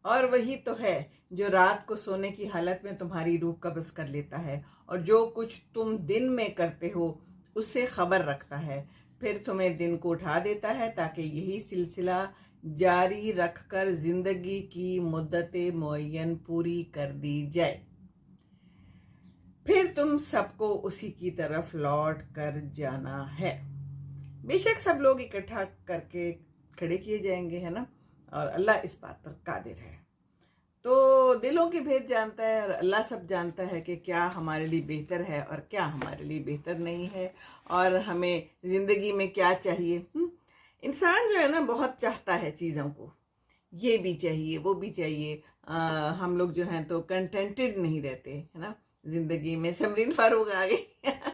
और वही तो है जो रात को सोने की हालत में तुम्हारी रूह कब्ज कर लेता है और जो कुछ तुम दिन में करते हो उससे खबर रखता है, फिर तुम्हें दिन को उठा देता है ताकि यही सिलसिला जारी रखकर जिंदगी की मुद्दत मुअय्यन पूरी कर दी जाए। फिर तुम सबको उसी की तरफ लौट कर जाना है। बेशक सब लोग इकट्ठा करके खड़े किए जाएंगे, है ना, और अल्लाह इस बात पर कादिर है। तो दिलों की भेद जानता है और अल्लाह सब जानता है कि क्या हमारे लिए बेहतर है और क्या हमारे लिए बेहतर नहीं है, और हमें ज़िंदगी में क्या चाहिए। इंसान जो है ना बहुत चाहता है चीज़ों को, ये भी चाहिए वो भी चाहिए। हम लोग जो हैं तो कंटेंटेड नहीं रहते, है ना। ज़िंदगी में समरीन फारूक आ गई